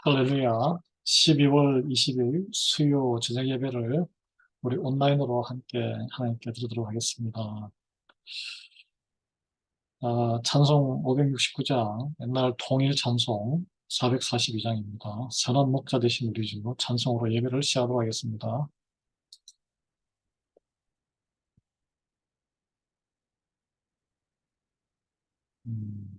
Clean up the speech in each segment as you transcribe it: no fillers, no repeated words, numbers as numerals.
할렐루야. 12월 20일 수요 저녁 예배를 우리 온라인으로 함께 하나님께 드리도록 하겠습니다. 찬송 569장, 옛날 통일 찬송 442장입니다. 선한 목자 되신 우리 주 찬송으로 예배를 시작하도록 하겠습니다. 음,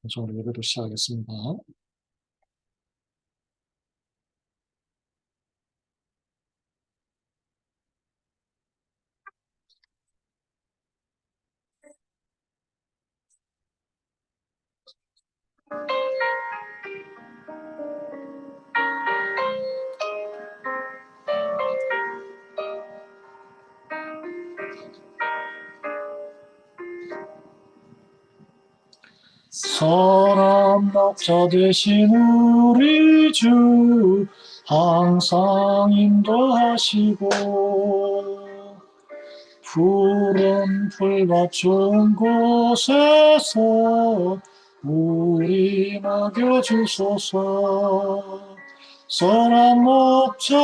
찬송으로 예배를 시작하겠습니다. 선한 목자 되신 우리 주 항상 인도하시고 푸른 풀밭 좋은 곳에서 우리 먹여주소서. 선한 목자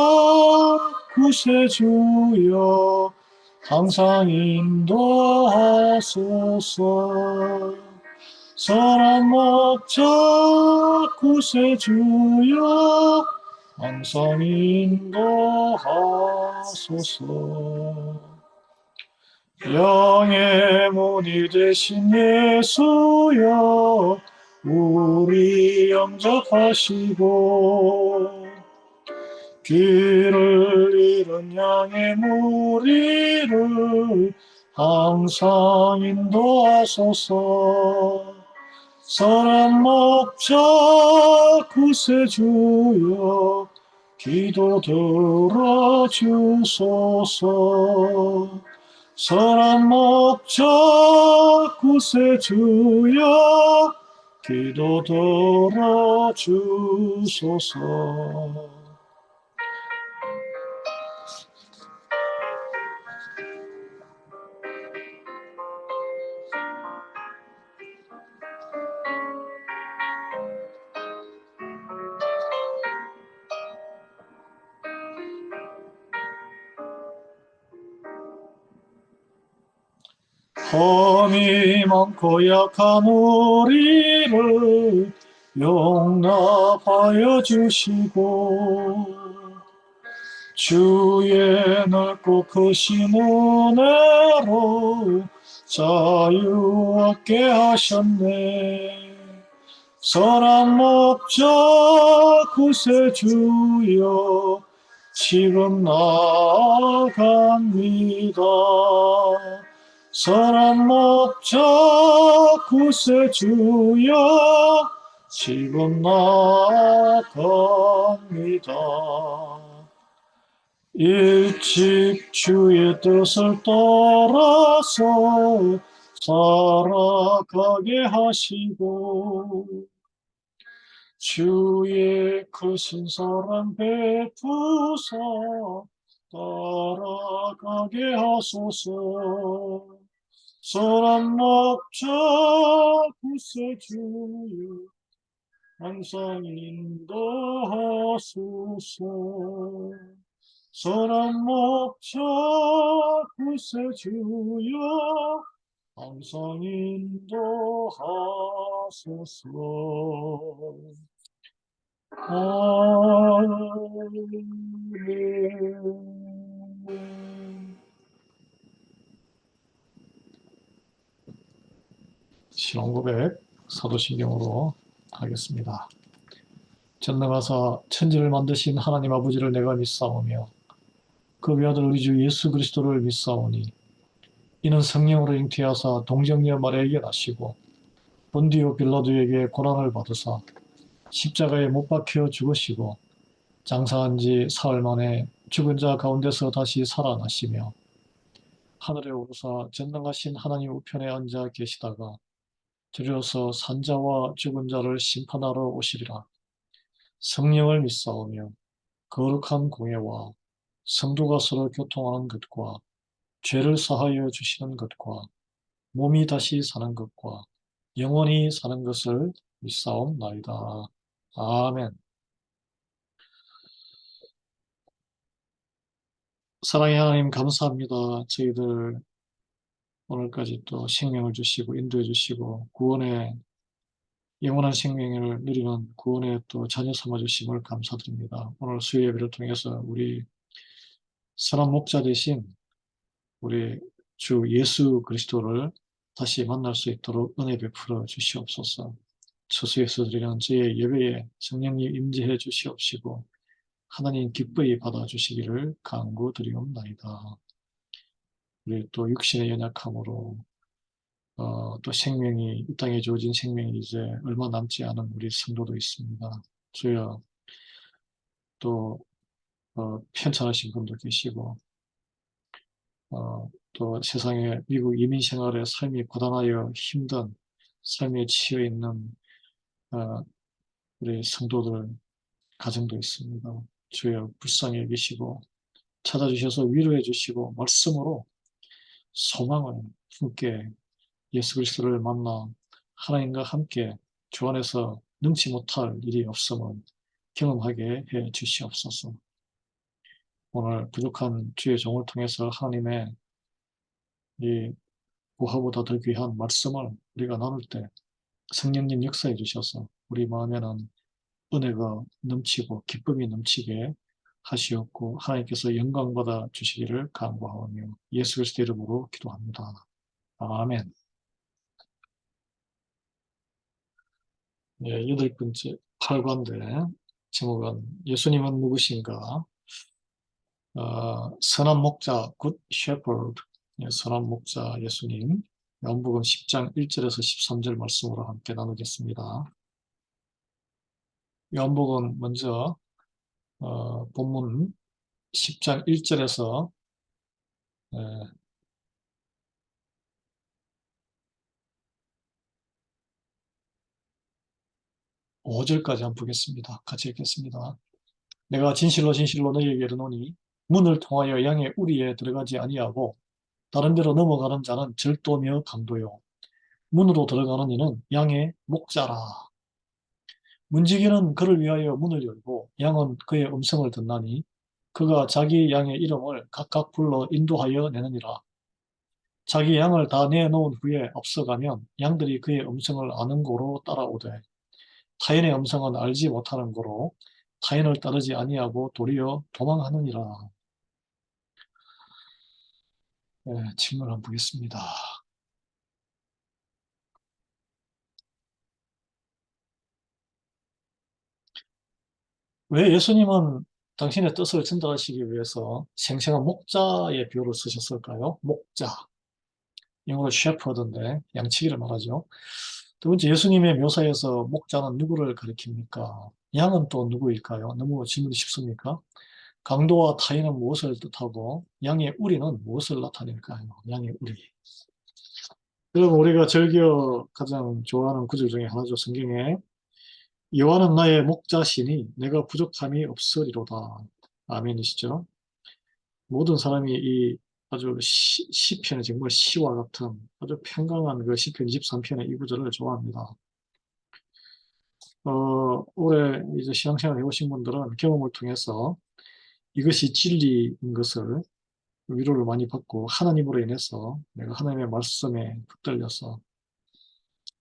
구세주여 항상 인도하소서. 선한 목자 구세주여 항상 인도하소서. 영의 문이 되신 예수여 우리 영접하시고 길을 잃은 양의 무리를 항상 인도하소서. 선한 목자 구세주여 기도 들어주소서. 선한 목자 구세주여 기도 들어주소서. 험이 많고 약한 우리를 용납하여 주시고 주의 넓고 크신 은혜로 자유 얻게 하셨네. 선한 목자 구세주여 지금 나아갑니다. 선한 목자 구세주여 지금 나아갑니다. 일찍 주의 뜻을 따라서 살아가게 하시고 주의 크신 사랑 베푸사 따라가게 하소서. 선한 목자 구세주여 항상 인도하소서. 선한 목자 구세주여 항상 인도하소서. 신앙 고백 사도신경으로 하겠습니다. 전능하사 천지를 만드신 하나님 아버지를 내가 믿사오며 그 외아들 우리 주 예수 그리스도를 믿사오니 이는 성령으로 잉태하사 동정녀 마리아에게 나시고 본디오 빌라도에게 고난을 받으사 십자가에 못 박혀 죽으시고 장사한 지 사흘 만에 죽은 자 가운데서 다시 살아나시며 하늘에 오르사 전능하신 하나님 우편에 앉아 계시다가 주려서 산자와 죽은 자를 심판하러 오시리라. 성령을 믿사오며 거룩한 공예와 성도가 서로 교통하는 것과 죄를 사하여 주시는 것과 몸이 다시 사는 것과 영원히 사는 것을 믿사옵나이다. 아멘. 사랑의 하나님 감사합니다. 저희들 오늘까지 또 생명을 주시고 인도해 주시고 구원의 영원한 생명을 누리는 구원의 또 자녀 삼아 주심을 감사드립니다. 오늘 수요 예배를 통해서 우리 선한 목자 대신 우리 주 예수 그리스도를 다시 만날 수 있도록 은혜 베풀어 주시옵소서. 처소에서 드리는 저의 예배에 성령님 임재해 주시옵시고 하나님 기뻐히 받아주시기를 간구드리옵나이다. 우리 또 육신의 연약함으로 또 생명이 이 땅에 주어진 생명이 이제 얼마 남지 않은 우리 성도도 있습니다. 주여 또 편찮으신 분도 계시고 또 세상에 미국 이민 생활에 삶이 고단하여 힘든 삶에 치여 있는 어, 우리 성도들 가정도 있습니다. 주여 불쌍히 여기시고 찾아주셔서 위로해 주시고 말씀으로 소망을 품게 예수 그리스도를 만나 하나님과 함께 주 안에서 능치 못할 일이 없음을 경험하게 해 주시옵소서. 오늘 부족한 주의 종을 통해서 하나님의 이 부하보다 더 귀한 말씀을 우리가 나눌 때 성령님 역사해 주셔서 우리 마음에는 은혜가 넘치고 기쁨이 넘치게 하시옵고 하나님께서 영광받아 주시기를 간구하오며 예수 그리스도 이름으로 기도합니다. 아멘. 예, 여덟 번째 8관데 제목은 예수님은 누구신가? 선한 목자 굿 셰퍼드, 선한 목자 예수님. 요한복음 10장 1절에서 13절 말씀으로 함께 나누겠습니다. 요한복음 먼저 본문 10장 1절에서 5절까지 한번 보겠습니다. 같이 읽겠습니다. 내가 진실로 진실로 너희에게 이르노니 문을 통하여 양의 우리에 들어가지 아니하고 다른 데로 넘어가는 자는 절도며 강도요 문으로 들어가는 이는 양의 목자라. 문지기는 그를 위하여 문을 열고 양은 그의 음성을 듣나니 그가 자기 양의 이름을 각각 불러 인도하여 내느니라. 자기 양을 다 내놓은 후에 앞서가면 양들이 그의 음성을 아는 고로 따라오되 타인의 음성은 알지 못하는 고로 타인을 따르지 아니하고 도리어 도망하느니라. 네, 질문 한번 보겠습니다. 왜 예수님은 당신의 뜻을 전달하시기 위해서 생생한 목자의 비유를 쓰셨을까요? 목자. 영어로 shepherd인데 양치기를 말하죠. 두 번째, 예수님의 묘사에서 목자는 누구를 가리킵니까? 양은 또 누구일까요? 너무 질문이 쉽습니까? 강도와 타인은 무엇을 뜻하고 양의 우리는 무엇을 나타낼까요? 양의 우리. 여러분, 우리가 즐겨 가장 좋아하는 구절 중에 하나죠. 성경에 여호와는 나의 목자시니 내가 부족함이 없으리로다. 아멘이시죠? 모든 사람이 이 아주 시편의 정말 시와 같은 아주 평강한 그 시편 23편의 이 구절을 좋아합니다. 올해 이제 신앙생활 해오신 분들은 경험을 통해서 이것이 진리인 것을 위로를 많이 받고 하나님으로 인해서 내가 하나님의 말씀에 붙들려서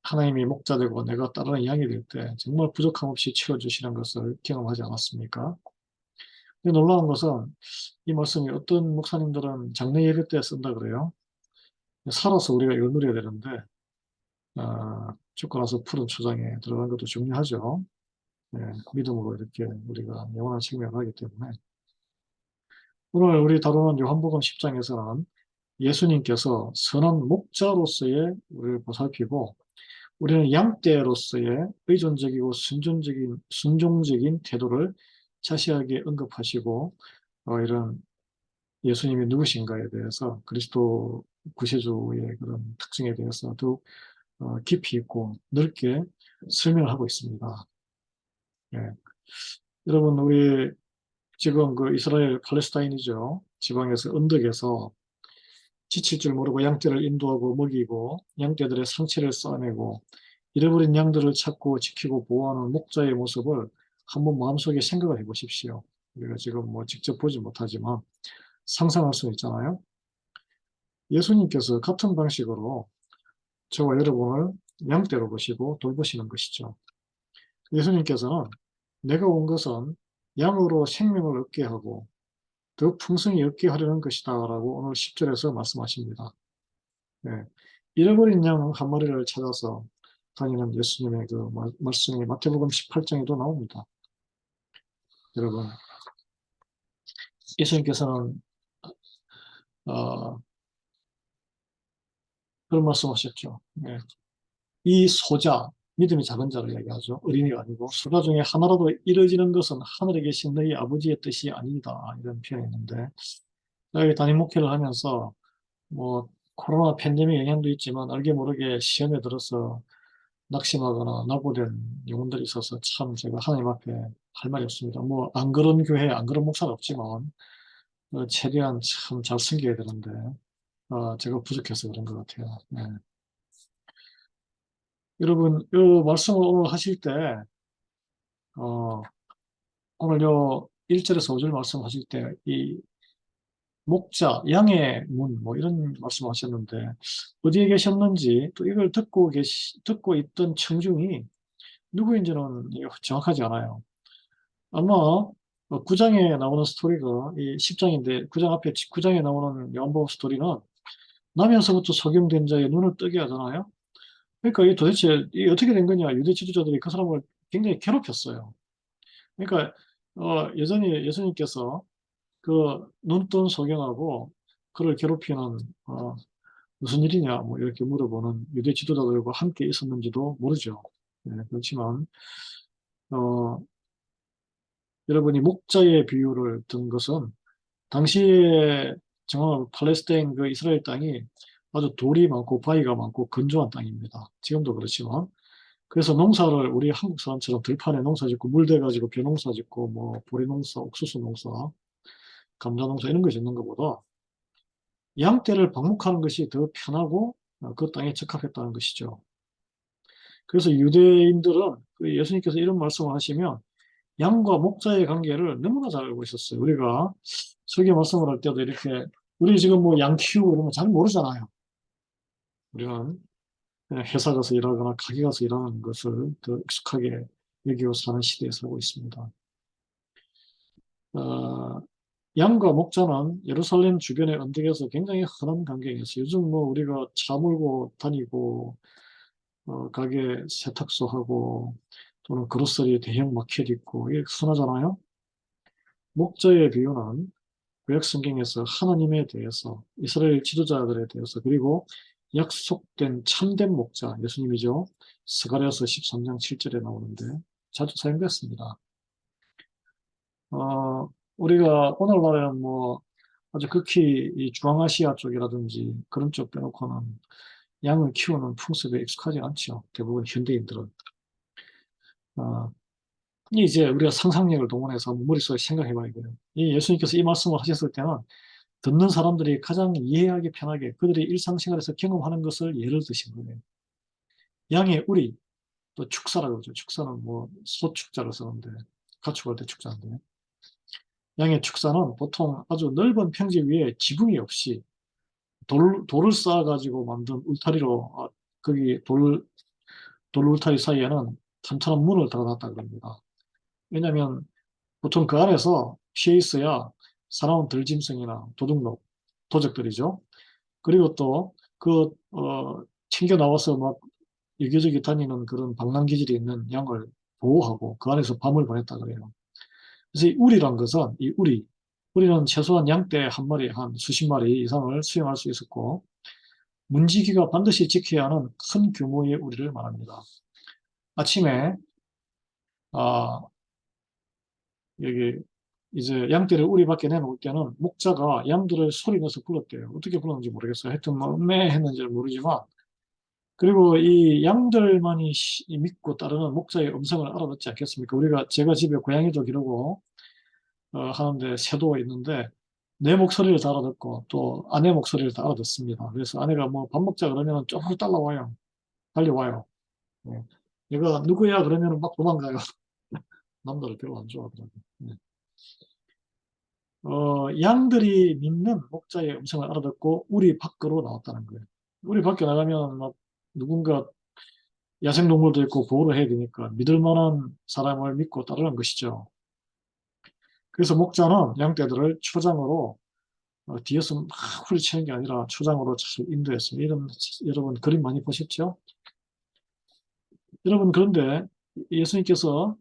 하나님이 목자 되고 내가 따르는 양이 될 때 정말 부족함 없이 채워주시는 것을 경험하지 않았습니까? 근데 놀라운 것은 이 말씀이 어떤 목사님들은 장례 예배 때 쓴다 그래요. 살아서 우리가 이걸 누려야 되는데 죽고 나서 푸른 초장에 들어간 것도 중요하죠. 예, 믿음으로 이렇게 우리가 영원한 생명을 하기 때문에 오늘 우리 다루는 요한복음 10장에서는 예수님께서 선한 목자로서의 우리를 보살피고 우리는 양떼로서의 의존적이고 순종적인 태도를 자세하게 언급하시고 이런 예수님이 누구신가에 대해서 그리스도 구세주의 그런 특징에 대해서 더욱 깊이 있고 넓게 설명을 하고 있습니다. 예. 여러분, 우리 지금 그 이스라엘 팔레스타인이죠. 지방에서 언덕에서 지칠 줄 모르고 양떼를 인도하고 먹이고 양떼들의 상체를 쌓아내고 잃어버린 양들을 찾고 지키고 보호하는 목자의 모습을 한번 마음속에 생각을 해보십시오. 우리가 지금 뭐 직접 보지 못하지만 상상할 수 있잖아요. 예수님께서 같은 방식으로 저와 여러분을 양떼로 보시고 돌보시는 것이죠. 예수님께서는 내가 온 것은 양으로 생명을 얻게 하고 더 풍성히 얻게 하려는 것이다 라고 오늘 10절에서 말씀하십니다. 네. 잃어버린 양 한 마리를 찾아서 다니는 예수님의 그 말씀이 마태복음 18장에도 나옵니다. 여러분, 예수님께서는 어, 그런 말씀하셨죠. 네. 이 소자, 믿음이 작은 자를 얘기하죠. 어린이가 아니고 소자 중에 하나라도 이루어지는 것은 하늘에 계신 너희 아버지의 뜻이 아니다. 이런 표현이 있는데 저희 담임 목회를 하면서 뭐 코로나 팬데믹 영향도 있지만 알게 모르게 시험에 들어서 낙심하거나 낙오된 영혼들이 있어서 참 제가 하나님 앞에 할 말이 없습니다. 뭐 안 그런 교회, 안 그런 목사는 없지만 최대한 참 잘 섬겨야 되는데 제가 부족해서 그런 것 같아요. 네. 여러분, 이 말씀을 오늘 하실 때 어, 오늘 요 1절에서 5절 말씀하실 때 이 목자, 양의 문, 뭐 이런 말씀하셨는데 어디에 계셨는지 또 이걸 듣고 있던 청중이 누구인지는 정확하지 않아요. 아마 9장에 나오는 스토리가 이 10장인데 9장 앞에 9장에 나오는 요한복음 스토리는 나면서부터 소경된 자의 눈을 뜨게 하잖아요. 그러니까 이 도대체 이 어떻게 된 거냐? 유대 지도자들이 그 사람을 굉장히 괴롭혔어요. 그러니까 여전히 예수님께서 그 눈뜬 소경하고 그를 괴롭히는 무슨 일이냐 뭐 이렇게 물어보는 유대 지도자들과 함께 있었는지도 모르죠. 네, 그렇지만 어, 여러분이 목자의 비유를 든 것은 당시에 정말 팔레스타인 그 이스라엘 땅이 아주 돌이 많고 바위가 많고 건조한 땅입니다. 지금도 그렇지만 그래서 농사를 우리 한국 사람처럼 들판에 농사 짓고 물대 가지고 벼농사 짓고 뭐 보리 농사, 옥수수 농사, 감자 농사 이런 거 짓는 것보다 양떼를 방목하는 것이 더 편하고 그 땅에 적합했다는 것이죠. 그래서 유대인들은 그 예수님께서 이런 말씀을 하시면 양과 목자의 관계를 너무나 잘 알고 있었어요. 우리가 설교 말씀을 할 때도 이렇게 우리 지금 뭐 양 키우고 이런 거 잘 모르잖아요. 우리는 그냥 회사 가서 일하거나 가게 가서 일하는 것을 더 익숙하게 여기고 사는 시대에 살고 있습니다. 어, 양과 목자는 예루살렘 주변의 언덕에서 굉장히 흔한 광경이었어요. 요즘 뭐 우리가 차 몰고 다니고 가게 세탁소 하고 또는 그로서리 대형 마켓 있고 이게 흔하잖아요. 목자의 비유는 구약 성경에서 하나님에 대해서 이스라엘 지도자들에 대해서 그리고 약속된 참된 목자 예수님이죠. 스가랴서 13장 7절에 나오는데 자주 사용됐습니다. 우리가 오늘날에는 뭐 아주 극히 이 중앙아시아 쪽이라든지 그런 쪽 빼놓고는 양을 키우는 풍습에 익숙하지 않죠. 대부분 현대인들은. 어, 이제 우리가 상상력을 동원해서 머릿속에 생각해 봐야 돼요. 이 예수님께서 이 말씀을 하셨을 때는 듣는 사람들이 가장 이해하기 편하게 그들이 일상생활에서 경험하는 것을 예를 드신 거예요. 양의 우리, 또 축사라고 그러죠. 축사는 뭐 소축자를 쓰는데 가축할 때 축자인데 양의 축사는 보통 아주 넓은 평지 위에 지붕이 없이 돌을 쌓아가지고 만든 울타리로 거기 돌 울타리 사이에는 튼튼한 문을 달아놨다 그럽니다. 왜냐하면 보통 그 안에서 피해 있어야 사나운 들짐승이나 도둑놈, 도적들이죠. 그리고 또 챙겨 나와서 막 여기저기 다니는 그런 방랑 기질이 있는 양을 보호하고 그 안에서 밤을 보냈다 그래요. 그래서 이 우리란 것은 우리는 최소한 양떼 한 마리 한 수십 마리 이상을 수용할 수 있었고 문지기가 반드시 지켜야 하는 큰 규모의 우리를 말합니다. 아침에 아 여기 이제 양떼를 우리 밖에 내놓을 때는 목자가 양들을 소리 내서 불렀대요. 어떻게 불렀는지 모르겠어요. 하여튼 뭐 매 했는지 모르지만 그리고 이 양들만이 믿고 따르는 목자의 음성을 알아듣지 않겠습니까? 제가 집에 고양이도 기르고 하는데 새도 있는데 내 목소리를 다 알아듣고 또 아내 목소리를 다 알아듣습니다. 그래서 아내가 뭐 밥 먹자 그러면 쪼르르 따라와요. 달려와요. 예. 얘가 누구야 그러면 막 도망가요. 남자를 별로 안 좋아하더라고요. 예. 양들이 믿는 목자의 음성을 알아듣고 우리 밖으로 나왔다는 거예요. 우리 밖에 나가면 막 누군가 야생동물도 있고 보호를 해야 되니까 믿을 만한 사람을 믿고 따르는 것이죠. 그래서 목자는 양떼들을 초장으로 뒤에서 막 후리치는 게 아니라 초장으로 잘 인도했습니다. 여러분 그림 많이 보셨죠? 여러분 그런데 예수님께서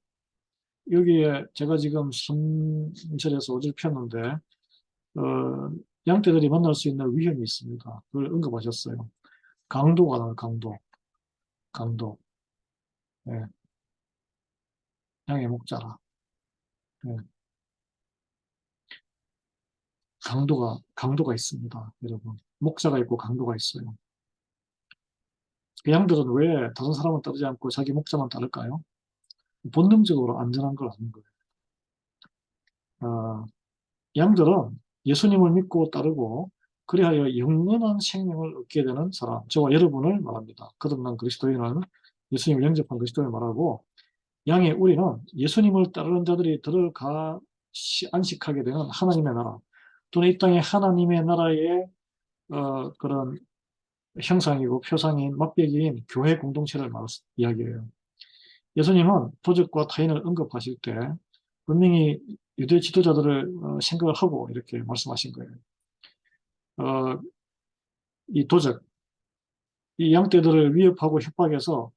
여기에 제가 지금 순절에서 오절 폈는데 양떼들이 만날 수 있는 위험이 있습니다. 그걸 언급하셨어요. 강도가 나요, 강도. 강도. 예, 양의 목자라. 예, 강도가 있습니다. 여러분. 목자가 있고 강도가 있어요. 그 양들은 왜 다른 사람은 따르지 않고 자기 목자만 따를까요? 본능적으로 안전한 걸 아는 거예요. 어, 양들은 예수님을 믿고 따르고 그리하여 영원한 생명을 얻게 되는 사람, 저와 여러분을 말합니다. 거듭난 그리스도인은 예수님을 영접한 그리스도인을 말하고 양의 우리는 예수님을 따르는 자들이 들어가 안식하게 되는 하나님의 나라 또는 이 땅의 하나님의 나라의 그런 형상이고 표상인 맛배기인 교회 공동체를 이야기해요. 예수님은 도적과 타인을 언급하실 때 분명히 유대 지도자들을 생각을 하고 이렇게 말씀하신 거예요. 어, 이 도적, 이 양떼들을 위협하고 협박해서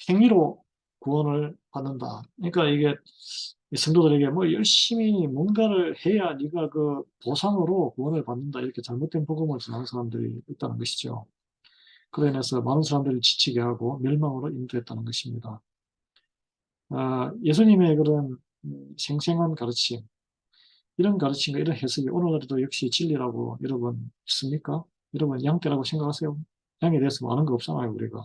행위로 구원을 받는다. 그러니까 이게 성도들에게 뭐 열심히 뭔가를 해야 네가 그 보상으로 구원을 받는다. 이렇게 잘못된 복음을 전하는 사람들이 있다는 것이죠. 그로 인해서 많은 사람들을 지치게 하고 멸망으로 인도했다는 것입니다. 예수님의 그런 생생한 가르침, 이런 가르침과 이런 해석이 오늘날에도 역시 진리라고 여러분 믿습니까? 여러분 양떼라고 생각하세요? 양에 대해서 많은 거 없잖아요, 우리가.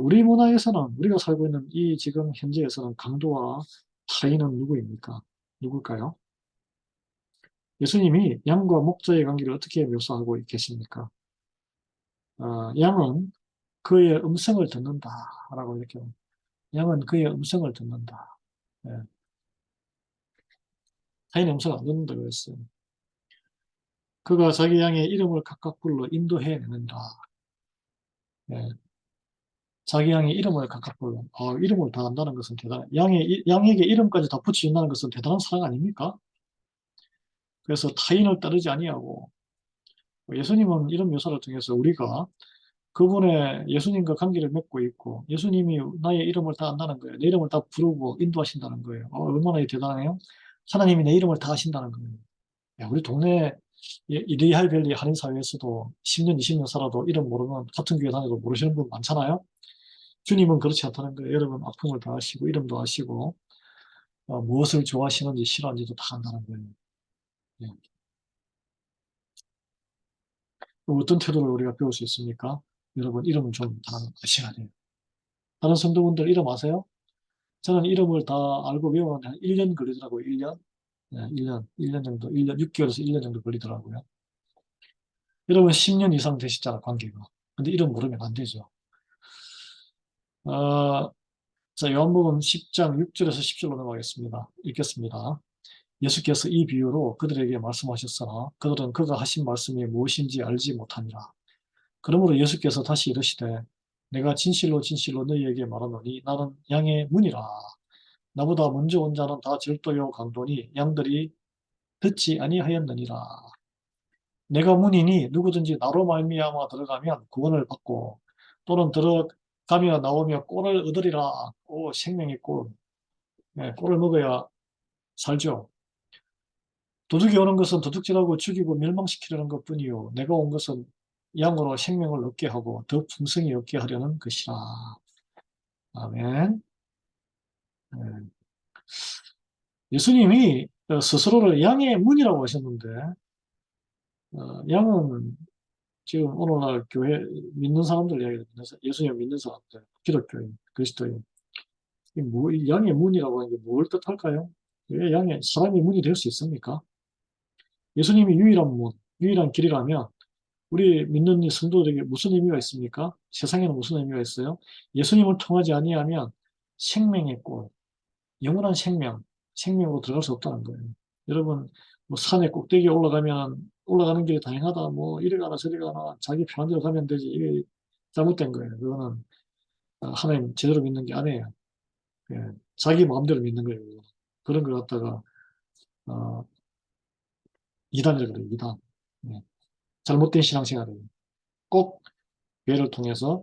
우리 문화에서는 우리가 살고 있는 이 지금 현재에서는 강도와 타인은 누구입니까? 누굴까요? 예수님이 양과 목자의 관계를 어떻게 묘사하고 계십니까? 양은 그의 음성을 듣는다라고 이렇게 양은 그의 음성을 듣는다. 예, 타인의 음성을 안 듣는다 그랬어요. 그가 자기 양의 이름을 각각 불러 인도해 내는다. 예, 자기 양의 이름을 각각 불러. 이름을 다 안다는 것은 양에게 이름까지 다 붙여준다는 것은 대단한 사랑 아닙니까? 그래서 타인을 따르지 아니하고 예수님은 이런 묘사를 통해서 우리가 그분의 예수님과 관계를 맺고 있고 예수님이 나의 이름을 다 안다는 거예요. 내 이름을 다 부르고 인도하신다는 거예요. 얼마나 대단해요? 하나님이 내 이름을 다 아신다는 거예요. 야, 우리 동네 이리할벨리 한인사회에서도 10년, 20년 살아도 이름 모르면 같은 교회 다녀도 모르시는 분 많잖아요. 주님은 그렇지 않다는 거예요. 여러분 아픔을 다 아시고 이름도 아시고 무엇을 좋아하시는지 싫어하는지도 다 안다는 거예요. 예. 어떤 태도를 우리가 배울 수 있습니까? 여러분 이름은 좀 다 아셔야 돼요. 다른 성도분들 이름 아세요? 저는 이름을 다 알고 외우는데 한 1년 걸리더라고요. 1년. 네, 1년 정도, 1년, 6개월에서 1년 정도 걸리더라고요. 여러분 10년 이상 되시잖아, 관계가. 근데 이름 모르면 안 되죠. 어, 자, 요한복음 10장 6절에서 10절로 넘어가겠습니다. 읽겠습니다. 예수께서 이 비유로 그들에게 말씀하셨으나 그들은 그가 하신 말씀이 무엇인지 알지 못하니라. 그러므로 예수께서 다시 이르시되 내가 진실로 진실로 너희에게 말하노니 나는 양의 문이라. 나보다 먼저 온 자는 다 절도요 강도니 양들이 듣지 아니하였느니라. 내가 문이니 누구든지 나로 말미암아 들어가면 구원을 받고 또는 들어가며 나오며 꼴을 얻으리라. 생명의 꼴. 네, 꼴을 먹어야 살죠. 도둑이 오는 것은 도둑질하고 죽이고 멸망시키려는 것뿐이요. 내가 온 것은 양으로 생명을 얻게 하고 더 풍성히 얻게 하려는 것이라. 아멘. 네. 예수님이 스스로를 양의 문이라고 하셨는데 양은 지금 오늘날 교회 믿는 사람들 이야기를 예수님 믿는 사람들, 기독교인, 그리스도인, 이 양의 문이라고 하는 게 뭘 뜻할까요? 왜 양의 사람이 문이 될 수 있습니까? 예수님이 유일한 문, 유일한 길이라면 우리 믿는 이 성도들에게 무슨 의미가 있습니까? 세상에는 무슨 의미가 있어요? 예수님을 통하지 아니하면 생명의 꼴, 영원한 생명으로 들어갈 수 없다는 거예요. 여러분, 뭐 산에 꼭대기에 올라가면 올라가는 길이 다양하다. 뭐 이리 가나 저리 가나 자기 편한 대로 가면 되지. 이게 잘못된 거예요. 그거는 하나님 제대로 믿는 게 아니에요. 예, 자기 마음대로 믿는 거예요. 그런 걸 갖다가 어, 이단이라고 그래요. 이단. 예, 잘못된 신앙생활이에요. 꼭 교회를 통해서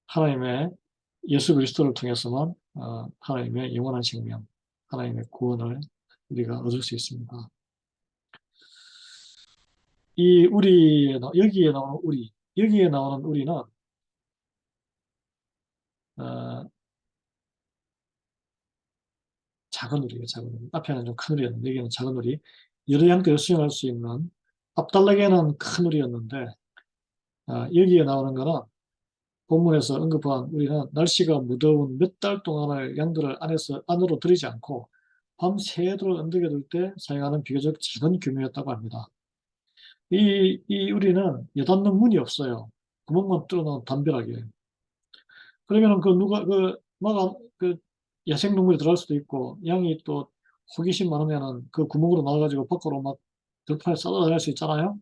하나님의 예수 그리스도를 통해서만 하나님의 영원한 생명, 하나님의 구원을 우리가 얻을 수 있습니다. 여기에 나오는 우리는 어, 작은 우리예요, 작은 우리. 앞에는 좀 큰 우리였는데 여기는 작은 우리. 여러 양떼를 수용할 수 있는 앞달락에는 큰 우리였는데 여기에 나오는 거는 본문에서 언급한 우리는 날씨가 무더운 몇 달 동안을 양들을 안으로 들이지 않고 밤새도록 언덕에 둘 때 사용하는 비교적 작은 규모였다고 합니다. 이 우리는 여닫는 문이 없어요. 구멍만 뚫어놓은 담벼락이에요. 그러면은 그 누가 그 야생동물이 들어갈 수도 있고 양이 또 호기심 많으면은 그 구멍으로 나와가지고 밖으로 막 들판에 싸돌아다닐 수 있잖아요.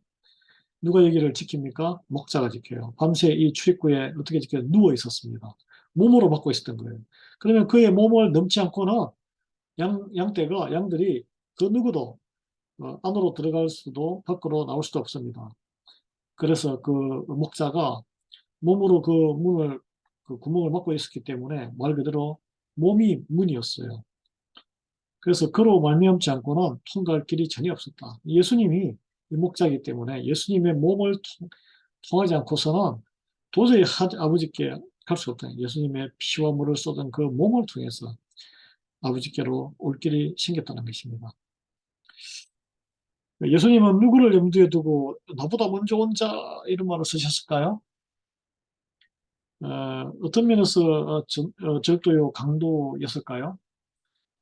누가 여기를 지킵니까? 목자가 지켜요. 밤새 이 출입구에 어떻게 지켜요? 누워 있었습니다. 몸으로 막고 있었던 거예요. 그러면 그의 몸을 넘지 않고는 양들이 그 누구도 안으로 들어갈 수도 밖으로 나올 수도 없습니다. 그래서 그 목자가 몸으로 그 구멍을 막고 있었기 때문에 말 그대로 몸이 문이었어요. 그래서 그로 말미암지 않고는 통과할 길이 전혀 없었다. 예수님이 이 목자이기 때문에 예수님의 몸을 통하지 않고서는 도저히 아버지께 갈 수 없다. 예수님의 피와 물을 쏟은 그 몸을 통해서 아버지께로 올 길이 생겼다는 것입니다. 예수님은 누구를 염두에 두고 나보다 먼저 온 자 이런 말을 쓰셨을까요? 어떤 면에서 절도요 강도였을까요?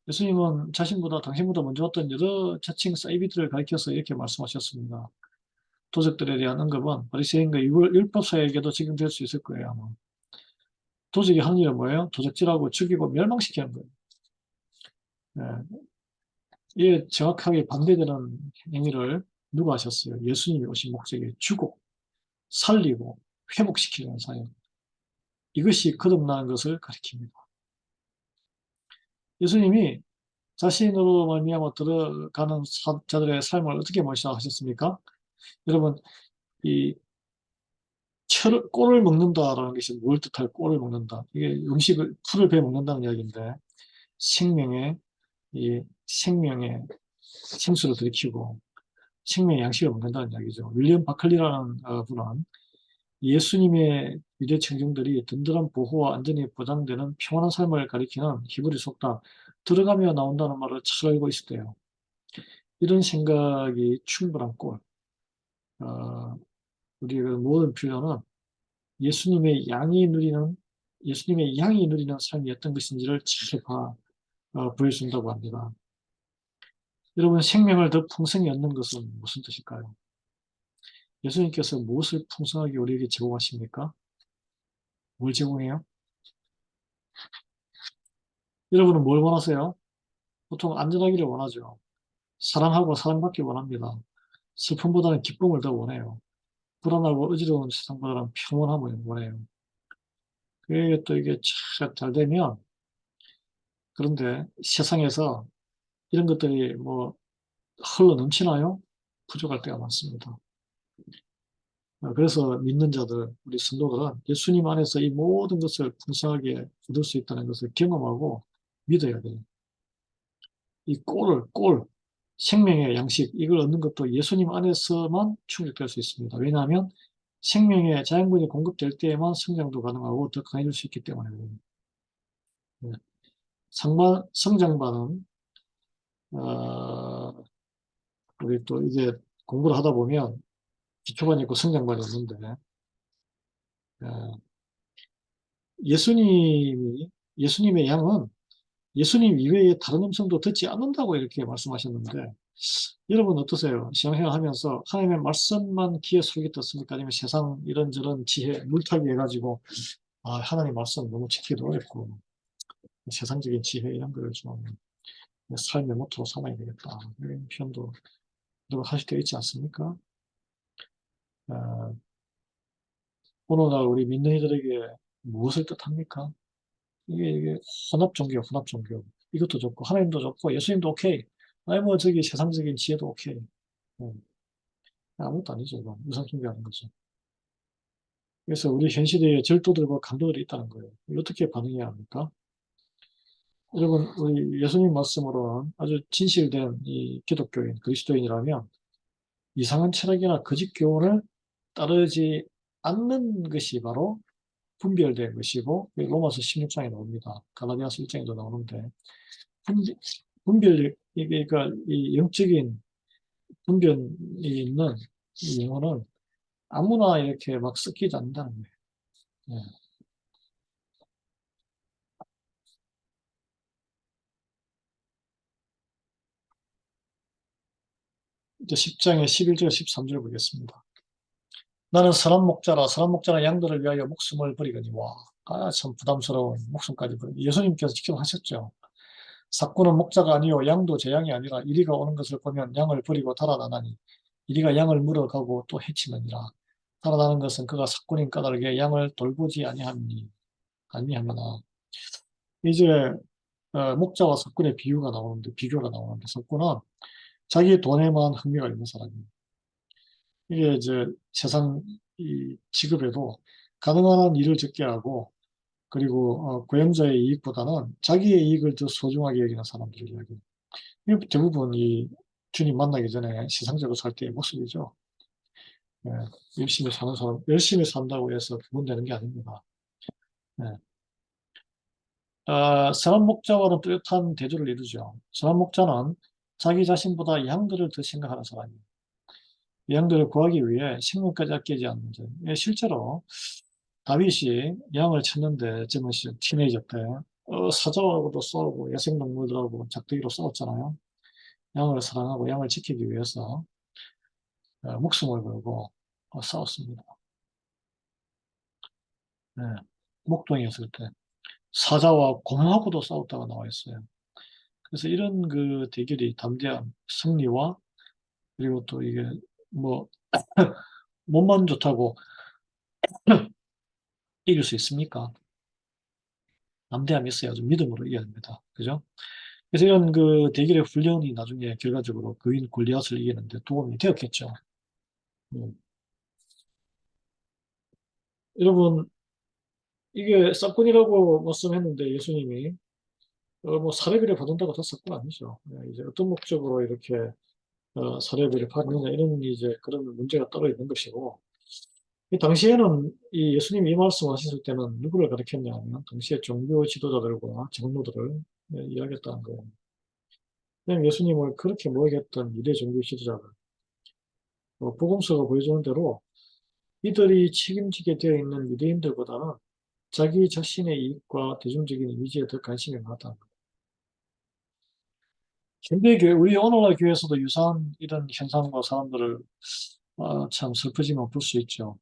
예수님은 자신보다 당신보다 먼저 왔던 여러 자칭 사이비들을 가리켜서 이렇게 말씀하셨습니다. 도적들에 대한 언급은 바리새인과 율법사에게도 적용될 수 있을 거예요. 아마. 도적이 하는 일은 뭐예요? 도적질하고 죽이고 멸망시키는 거예요. 예, 이에 정확하게 반대되는 행위를 누가 하셨어요? 예수님이 오신 목적이 주고 살리고 회복시키는 사역. 이것이 거듭나는 것을 가리킵니다. 예수님이 자신으로 말미암아 들어가는 자들의 삶을 어떻게 묘사하셨습니까? 여러분, 이 꼴을 먹는다라는 것이 뭘 뜻할 꼴을 먹는다. 이게 풀을 베어 먹는다는 이야기인데 생명의 생수를 들이키고 생명의 양식을 먹는다는 이야기죠. 윌리엄 바클리라는 분은 예수님의 유대 청중들이 든든한 보호와 안전이 보장되는 평안한 삶을 가리키는 히브리 속담 들어가며 나온다는 말을 잘 알고 있었대요. 이런 생각이 충분한 꼴. 어, 우리의 모든 필요는 예수님의 양이 누리는 예수님의 양이 누리는 삶이 어떤 것인지를 잘 보여준다고 합니다. 여러분 생명을 더 풍성히 얻는 것은 무슨 뜻일까요? 예수님께서 무엇을 풍성하게 우리에게 제공하십니까? 뭘 제공해요? 여러분은 뭘 원하세요? 보통 안전하기를 원하죠. 사랑하고 사랑받기 원합니다. 슬픔보다는 기쁨을 더 원해요. 불안하고 어지러운 세상보다는 평온함을 원해요. 그게 또 이게 잘 되면 그런데 세상에서 이런 것들이 뭐 흘러 넘치나요? 부족할 때가 많습니다. 그래서 믿는 자들, 우리 성도들은 예수님 안에서 이 모든 것을 풍성하게 얻을 수 있다는 것을 경험하고 믿어야 돼요. 이 생명의 양식, 이걸 얻는 것도 예수님 안에서만 충족될 수 있습니다. 왜냐하면 생명의 자양분이 공급될 때에만 성장도 가능하고 더 강해질 수 있기 때문에. 네. 성장반은, 우리 또 이제 공부를 하다 보면 기초반이 있고 성장반이 있는데, 어, 예수님의 양은 예수님 이외에 다른 음성도 듣지 않는다고 이렇게 말씀하셨는데, 여러분 어떠세요? 신앙생활 하면서 하나님의 말씀만 귀에 솔깃 듣습니까? 아니면 세상 이런저런 지혜, 물타기 해가지고, 아, 하나님 말씀 너무 지키기도 어렵고, 세상적인 지혜 이런 걸 좀 삶의 모토로 삼아야 되겠다. 이런 표현도 누가 하실 때 있지 않습니까? 어, 오늘날 우리 믿는 이들에게 무엇을 뜻합니까? 이게 혼합 종교야, 혼합 종교. 이것도 좋고, 하나님도 좋고, 예수님도 오케이. 아니, 뭐, 저기 세상적인 지혜도 오케이. 음, 아무것도 아니죠, 이건. 우상숭배하는 거죠. 그래서 우리 현 시대에 절도들과 강도들이 있다는 거예요. 이거 어떻게 반응해야 합니까? 여러분, 우리 예수님 말씀으로는 아주 진실된 이 기독교인, 그리스도인이라면 이상한 철학이나 거짓 교훈을 따르지 않는 것이 바로 분별된 것이고, 로마서 16장에 나옵니다. 갈라디아서 1장에도 나오는데, 분별, 이게, 그러니까 이 영적인 분별이 있는 이 영혼은 아무나 이렇게 막 섞이지 않는다는 거예요. 예. 이제 10장의 11절, 13절 보겠습니다. 나는 선한 목자라, 선한 목자는 양들을 위하여 목숨을 버리거니, 와, 아, 참 부담스러운 목숨까지 버리고, 예수님께서 직접 하셨죠. 사꾼은 목자가 아니요 양도 제 양이 아니라 이리가 오는 것을 보면 양을 버리고 달아나나니 이리가 양을 물어가고 또 해치느니라. 달아나는 것은 그가 사꾼인 까닭에 양을 돌보지 아니하느나. 이제 목자와 사꾼의 비교가 나오는데 사꾼은 자기 돈에만 흥미가 있는 사람이에요. 이게 이제 세상 이 직업에도 가능한 한 일을 적게 하고, 그리고 고용자의 이익보다는 자기의 이익을 더 소중하게 여기는 사람들을 이야기해요. 이게 대부분 이 주님 만나기 전에 세상적으로 살 때의 모습이죠. 예, 열심히 사는 사람, 열심히 산다고 해서 구분되는 게 아닙니다. 예. 선한 목자와는 뚜렷한 대조를 이루죠. 선한 목자는 자기 자신보다 양들을 더 생각하는 사람이에요. 양들을 구하기 위해 생명까지 아끼지 않는 자. 예, 실제로 다윗이 양을 찾는데 젊은 시절 티네이저 때 사자하고도 싸우고 야생동물들하고 작두기로 싸웠잖아요. 양을 사랑하고 양을 지키기 위해서 목숨을 걸고 싸웠습니다. 네. 목동이었을 때 사자와 곰하고도 싸웠다가 나와 있어요. 그래서 이런 그 대결이 담대한 승리와, 그리고 또 이게 뭐 몸만 좋다고 이길 수 있습니까? 담대함이 있어야 좀 믿음으로 이겨야 됩니다. 그죠? 그래서 이런 그 대결의 훈련이 나중에 결과적으로 그인 골리앗을 이기는데 도움이 되었겠죠. 음. 여러분, 이게 사건이라고 말씀했는데 예수님이 뭐 사례비를 받는다고 다 사건 아니죠. 이제 어떤 목적으로 이렇게 사례비를 받느냐 이런 이제 그런 문제가 따로 있는 것이고, 이 당시에는 이 예수님이 이 말씀하셨을 때는 누구를 가리켰냐 하면 당시에 종교 지도자들과 장로들을 이야기했다는 거예요. 왜냐면 예수님을 그렇게 모욕했던 유대 종교 지도자들, 복음서가 보여주는 대로 이들이 책임지게 되어 있는 유대인들보다는 자기 자신의 이익과 대중적인 이미지에 더 관심이 많았다는 거예요. 현대 교회, 우리 오늘날 교회에서도 유사한 이런 현상과 사람들을 참 슬프지만 볼 수 있죠.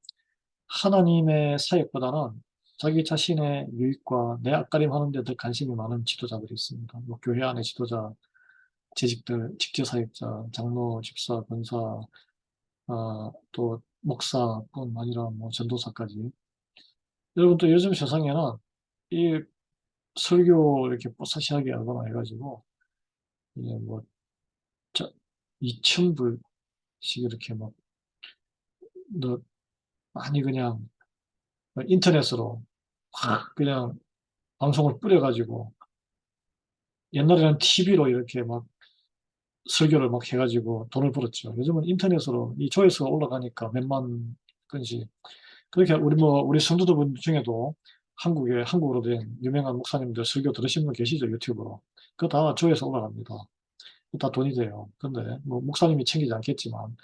하나님의 사역보다는 자기 자신의 유익과 내 앞가림 하는 데 더 관심이 많은 지도자들이 있습니다. 뭐 교회 안의 지도자, 재직들, 직제사역자, 장로, 집사, 권사, 또 목사뿐 아니라 뭐 전도사까지. 여러분 또 요즘 세상에는 이 설교 이렇게 뽀사시하게 하거나 해가지고 이제 뭐 2,000불씩 이렇게 막 너 많이 그냥 인터넷으로 확 그냥 방송을 뿌려가지고, 옛날에는 TV로 이렇게 막 설교를 막 해가지고 돈을 벌었죠. 요즘은 인터넷으로 이 조회수가 올라가니까 몇만 건씩. 그렇게 우리 성도들 중에도 한국으로 된 유명한 목사님들 설교 들으신 분 계시죠, 유튜브로. 그거 다 조회수 올라갑니다. 그거 다 돈이 돼요. 근데 뭐 목사님이 챙기지 않겠지만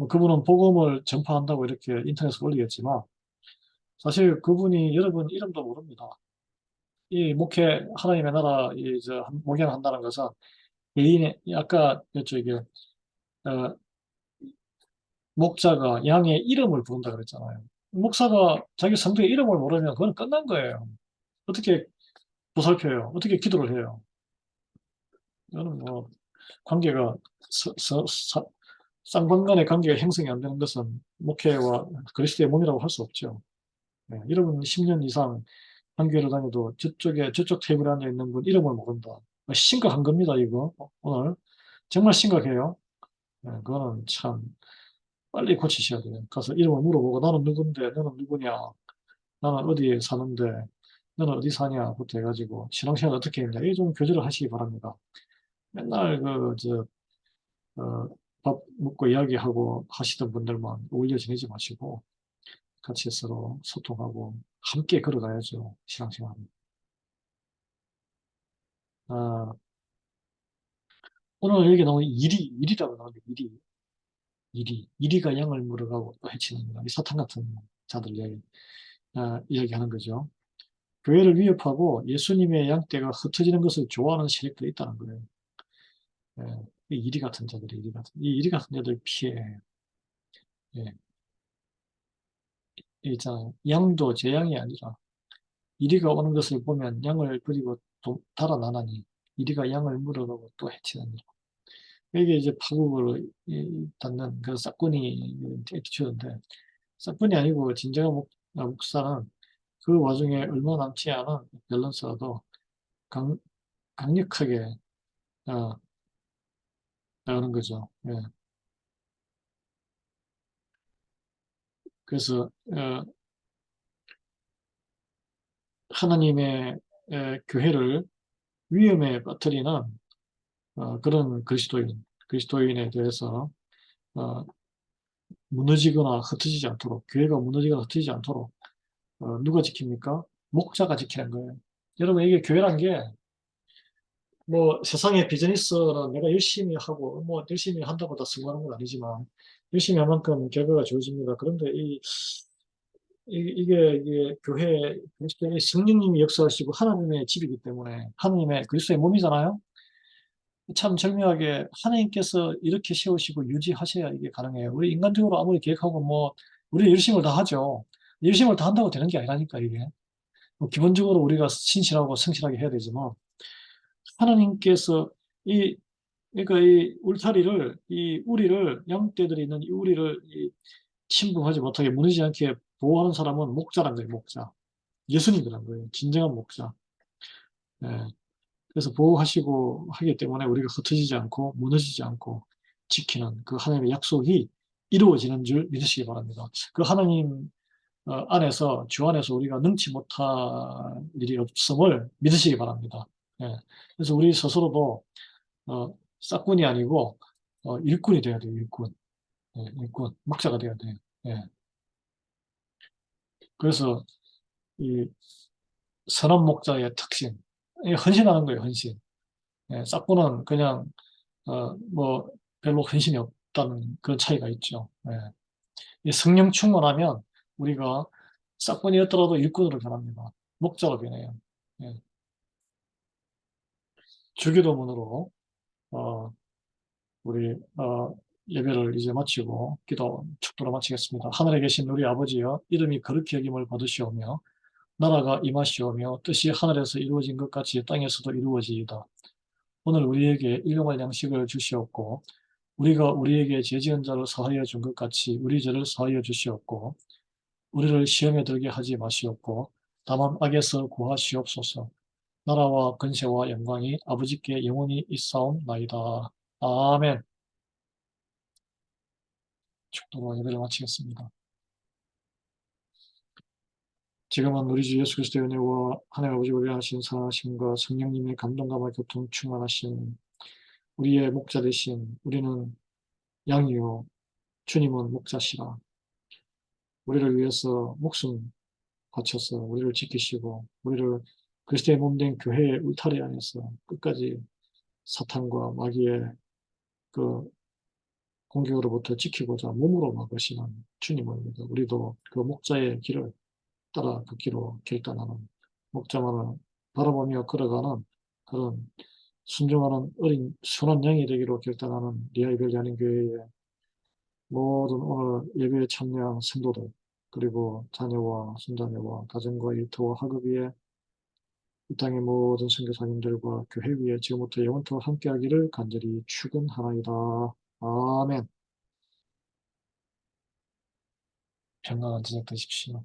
그분은 복음을 전파한다고 이렇게 인터넷에 올리겠지만 사실 그분이 여러분 이름도 모릅니다. 이 목회 하나님의 나라 목양한다는 것은 개인의 아까 였죠 이게 어, 목자가 양의 이름을 부른다 그랬잖아요. 목사가 자기 성도의 이름을 모르면 그건 끝난 거예요. 어떻게 보살펴요? 어떻게 기도를 해요? 이거는 뭐 관계가 쌍방간의 관계가 형성이 안 되는 것은 목회와 그리스도의 몸이라고 할 수 없죠. 네, 여러분 10년 이상 한 교회를 다녀도 저쪽 테이블에 앉아 있는 분 이름을 모른다. 심각한 겁니다, 이거. 오늘. 정말 심각해요. 네, 그거는 참 빨리 고치셔야 돼요. 가서 이름을 물어보고 나는 누군데, 너는 누구냐, 나는 어디에 사는데, 너는 어디 사냐부터 해가지고 신앙생활 어떻게 했냐, 이 좀 교제를 하시기 바랍니다. 맨날 어, 밥 먹고 이야기하고 하시던 분들만 어울려 지내지 마시고 같이 서로 소통하고 함께 걸어가야죠, 신앙생활. 아, 오늘 여기 나오는 일이라고 나오는데, 이리가 양을 물어가고 또 해치는 이 사탄 같은 자들 이야기하는 거죠. 교회를 위협하고 예수님의 양떼가 흩어지는 것을 좋아하는 세력들이 있다는 거예요. 예, 이 이리 같은 자들 피해. 예, 이 있잖아요. 양도 제 양이 아니라 이리가 오는 것을 보면 양을 버리고 달아나나니 이리가 양을 물어가고 또 해치느니라. 이게 이제 파국을 닫는 그 싹군이 에피소드인데 싹군이 아니고 진정한 목사는 그 와중에 얼마 남지 않은 밸런스라도 강, 강력하게 어, 나오는 거죠. 예. 그래서 하나님의 교회를 위험에 빠뜨리는 그런 그리스도인에 대해서 어, 무너지거나 흩어지지 않도록 교회가 무너지거나 흩어지지 않도록 누가 지킵니까? 목자가 지키는 거예요. 여러분 이게 교회란 게 뭐 세상의 비즈니스는 내가 열심히 하고 뭐 열심히 한다고 다 성공하는 건 아니지만 열심히 한 만큼 결과가 좋아집니다. 그런데 이게 교회 그리스도의 성령님이 역사하시고 하나님의 집이기 때문에 하나님의 그리스도의 몸이잖아요. 참 절묘하게 하나님께서 이렇게 세우시고 유지하셔야 이게 가능해요. 우리 인간적으로 아무리 계획하고 뭐 우리 열심을 다 하죠. 열심을 다 한다고 되는 게 아니라니까 이게. 뭐 기본적으로 우리가 신실하고 성실하게 해야 되지만 하나님께서 이 그러니까 이 울타리를 이 우리를 양떼들이 있는 이 우리를 침범하지 못하게 무너지지 않게 보호하는 사람은 목자란 거예요, 목자. 예수님이란 거예요. 진정한 목자. 예. 그래서 보호하시고 하기 때문에 우리가 흩어지지 않고 무너지지 않고 지키는 그 하나님의 약속이 이루어지는 줄 믿으시기 바랍니다. 그 하나님 안에서 주 안에서 우리가 능치 못할 일이 없음을 믿으시기 바랍니다. 예. 그래서 우리 스스로도 싹군이 아니고 일꾼이 돼야 돼요. 일꾼. 예, 일꾼. 목자가 돼야 돼요. 예. 그래서 이 선한 목자의 특징, 헌신하는 거예요. 헌신. 예, 싹군은 그냥 뭐 별로 관심이 없다는 그런 차이가 있죠. 예. 이 성령 충만하면 우리가 싹군이었더라도 일꾼으로 변합니다. 목자로 변해요. 예. 주기도문으로 어, 우리 예배를 이제 마치고 축도를 마치겠습니다. 하늘에 계신 우리 아버지여 이름이 거룩히 여김을 받으시오며 나라가 임하시오며 뜻이 하늘에서 이루어진 것 같이 땅에서도 이루어지이다. 오늘 우리에게 일용할 양식을 주시옵고 우리가 우리에게 죄 지은 자를 사하여 준 것 같이 우리 죄를 사하여 주시옵고 우리를 시험에 들게 하지 마시옵고 다만 악에서 구하시옵소서. 나라와 근세와 영광이 아버지께 영원히 있사옵나이다. 아멘. 축도로 예배를 마치겠습니다. 지금은 우리 주 예수 그리스도의 은혜와 하나님 아버지 우리 하신 사랑하심과 성령님의 감동감화 교통 충만하신 우리의 목자 되신 우리는 양이요 주님은 목자시라. 우리를 위해서 목숨 바쳐서 우리를 지키시고 우리를 그리스도의 몸된 교회의 울타리 안에서 끝까지 사탄과 마귀의 그 공격으로부터 지키고자 몸으로 막으시는 주님입니다. 우리도 그 목자의 길을 따라 걷기로 결단하는, 목자만을 바라보며 걸어가는 그런 순종하는 어린 순한 양이 되기로 결단하는 리아이벨 야린교회의 모든 오늘 예배에 참여한 성도들, 그리고 자녀와 손자녀와 가정과 일터와 학업 위에 이 땅의 모든 선교사님들과 교회 위에 지금부터 영원토록 함께하기를 간절히 축원하나이다. 아멘. 평안한 저녁 되십시오.